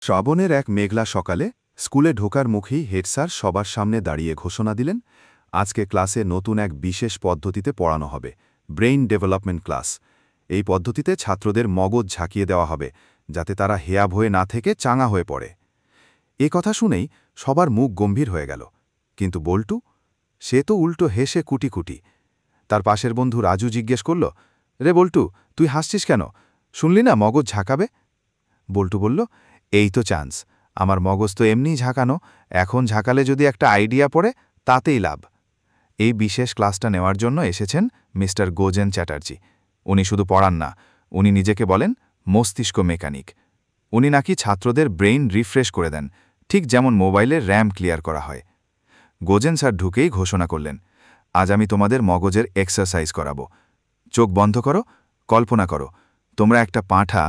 শ্রাবণের এক মেঘলা সকালে স্কুলে ঢোকার মুখেই হেড স্যার সবার সামনে দাঁড়িয়ে ঘোষণা দিলেন, আজকে ক্লাসে নতুন এক বিশেষ পদ্ধতিতে পড়ানো হবে, ব্রেইন ডেভেলপমেন্ট ক্লাস। এই পদ্ধতিতে ছাত্রদের মগজ ঝাঁকিয়ে দেওয়া হবে, যাতে তারা হেয়াব হয়ে না থেকে চাঙা হয়ে পড়ে। এ কথা শুনেই সবার মুখ গম্ভীর হয়ে গেল, কিন্তু বল্টু, সে তো উল্টো হেসে কুটি কুটি। তার পাশের বন্ধু রাজু জিজ্ঞেস করল, রে বল্টু, তুই হাসছিস কেন? শুনলি না মগজ ঝাঁকাবে? বল্টু বলল, এই তো চান্স, আমার মগজ তো এমনিই ঝাঁকানো, এখন ঝাঁকালে যদি একটা আইডিয়া পড়ে তাতেই লাভ। এই বিশেষ ক্লাসটা নেওয়ার জন্য এসেছেন মিস্টার গোজেন চ্যাটার্জি। উনি শুধু পড়ান না, উনি নিজেকে বলেন মস্তিষ্ক মেকানিক। উনি নাকি ছাত্রদের ব্রেইন রিফ্রেশ করে দেন, ঠিক যেমন মোবাইলের র্যাম ক্লিয়ার করা হয়। গোজেন স্যার ঢুকেই ঘোষণা করলেন, আজ আমি তোমাদের মগজের এক্সারসাইজ করাবো। চোখ বন্ধ করো, কল্পনা করো তোমরা একটা পাঁঠা,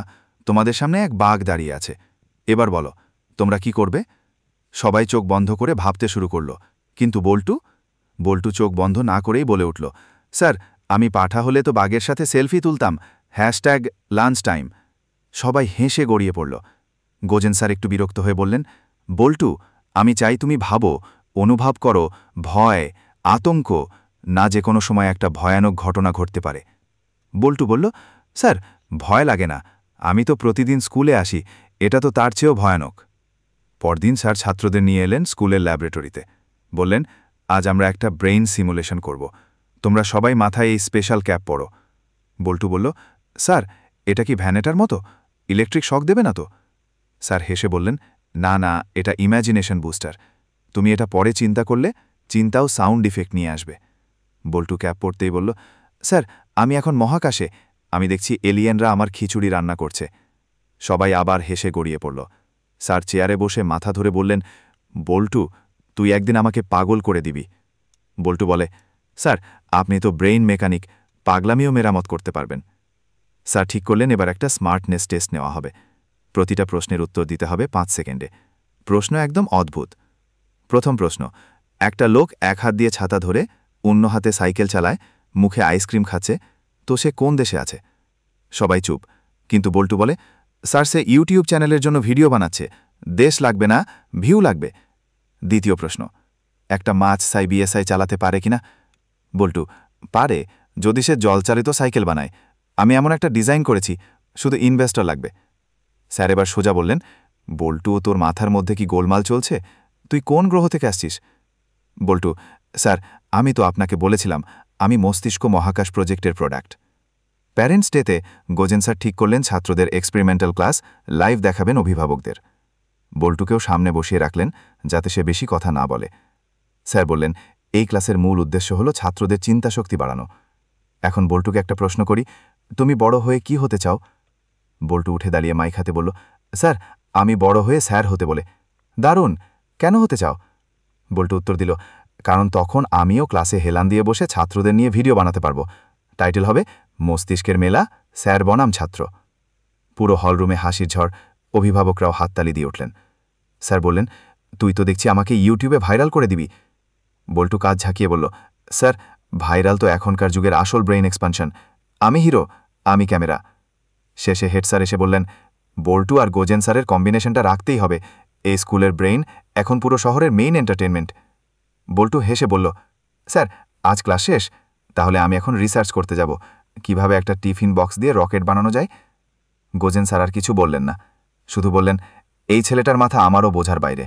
তোমাদের সামনে এক বাঘ দাঁড়িয়ে আছে। এবার বলো, তোমরা কি করবে? সবাই চোখ বন্ধ করে ভাবতে শুরু করল, কিন্তু বল্টু চোখ বন্ধ না করেই বলে উঠল, স্যার, আমি পাঁঠা হলে তো বাঘের সাথে সেলফি তুলতাম, #লাঞ্চ টাইম। সবাই হেসে গড়িয়ে পড়ল। গোজেন স্যার একটু বিরক্ত হয়ে বললেন, বল্টু, আমি চাই তুমি ভাবো, অনুভব করো, ভয়, আতঙ্ক, না যে কোনো সময় একটা ভয়ানক ঘটনা ঘটতে পারে। বল্টু বলল, স্যার, ভয় লাগে না, আমি তো প্রতিদিন স্কুলে আসি, এটা তো তার চেয়েও ভয়ানক। পরদিন স্যার ছাত্রদের নিয়ে এলেন স্কুলের ল্যাবরেটরিতে। বললেন, আজ আমরা একটা ব্রেইন সিমুলেশন করব, তোমরা সবাই মাথায় এই স্পেশাল ক্যাপ পরো। বল্টু বলল, স্যার, এটা কি ভ্যানেটার মতো? ইলেকট্রিক শক দেবে না তো? স্যার হেসে বললেন, না না, এটা ইম্যাজিনেশন বুস্টার। তুমি এটা পরে চিন্তা করলে চিন্তাও সাউন্ড ইফেক্ট নিয়ে আসবে। বল্টু ক্যাপ পরতেই বলল, স্যার, আমি এখন মহাকাশে, আমি দেখছি এলিয়েনরা আমার খিচুড়ি রান্না করছে। সবাই আবার হেসে গড়িয়ে পড়ল। স্যার চেয়ারে বসে মাথা ধরে বললেন, বল্টু, তুই একদিন আমাকে পাগল করে দিবি। বল্টু বলে, স্যার, আপনি তো ব্রেইন মেকানিক, পাগলামিও মেরামত করতে পারবেন। স্যার ঠিক করলেন এবার একটা স্মার্টনেস টেস্ট নেওয়া হবে। প্রতিটা প্রশ্নের উত্তর দিতে হবে 5 সেকেন্ডে। প্রশ্ন একদম অদ্ভুত। প্রথম প্রশ্ন, একটা লোক এক হাত দিয়ে ছাতা ধরে অন্য হাতে সাইকেল চালায়, মুখে আইসক্রিম খাচ্ছে, তো সে কোন দেশে আছে? সবাই চুপ, কিন্তু বল্টু বলে, স্যার, সে ইউটিউব চ্যানেলের জন্য ভিডিও বানাচ্ছে, দেশ লাগবে না, ভিউ লাগবে। দ্বিতীয় প্রশ্ন, একটা মাছ বিএসআই চালাতে পারে কিনা? বল্টু, পারে, যদি সে জলচালিত সাইকেল বানায়। আমি এমন একটা ডিজাইন করেছি, শুধু ইনভেস্টর লাগবে। স্যার এবার সোজা বললেন, বল্টু, তোর মাথার মধ্যে কি গোলমাল চলছে? তুই কোন গ্রহ থেকে আসছিস? বল্টু, স্যার, আমি তো আপনাকে বলেছিলাম আমি মস্তিষ্ক মহাকাশ প্রজেক্টের প্রোডাক্ট। প্যারেন্টস ডেতে গোজেন স্যার ঠিক করলেন ছাত্রদের এক্সপেরিমেন্টাল ক্লাস লাইভ দেখাবেন অভিভাবকদের। বল্টুকেও সামনে বসিয়ে রাখলেন, যাতে সে বেশি কথা না বলে। স্যার বললেন, এই ক্লাসের মূল উদ্দেশ্য হল ছাত্রদের চিন্তাশক্তি বাড়ানো। এখন বল্টুকে একটা প্রশ্ন করি, তুমি বড় হয়ে কি হতে চাও? বল্টু উঠে দাঁড়িয়ে মাইক হাতে বলল, স্যার, আমি বড় হয়ে স্যার হতে বলে। দারুণ, কেন হতে চাও? বল্টু উত্তর দিল, কারণ তখন আমিও ক্লাসে হেলান দিয়ে বসে ছাত্রদের নিয়ে ভিডিও বানাতে পারবো। টাইটেল হবে মস্তিষ্কের মেলা, স্যার বনাম ছাত্র। পুরো হলরুমে হাসির ঝড়, অভিভাবকরাও হাততালি দিয়ে উঠলেন। স্যার বললেন, তুই তো দেখছি আমাকে ইউটিউবে ভাইরাল করে দিবি। বল্টু কাজ ঝাঁকিয়ে বলল, স্যার, ভাইরাল তো এখনকার যুগের আসল ব্রেইন এক্সপানশন। আমি হিরো, আমি ক্যামেরা। শেষে হেড স্যার এসে বললেন, বল্টু আর গোজেন স্যারের কম্বিনেশনটা রাখতেই হবে, এই স্কুলের ব্রেইন এখন পুরো শহরের মেইন এন্টারটেনমেন্ট। বল্টু হেসে বলল, স্যার, আজ ক্লাস শেষ, তাহলে আমি এখন রিসার্চ করতে যাব, কিভাবে একটা টিফিন বক্স দিয়ে রকেট বানানো যায়। গোজেন স্যার আর কিছু বললেন না, শুধু বললেন, এই ছেলেটার মাথা আমারও বোঝার বাইরে।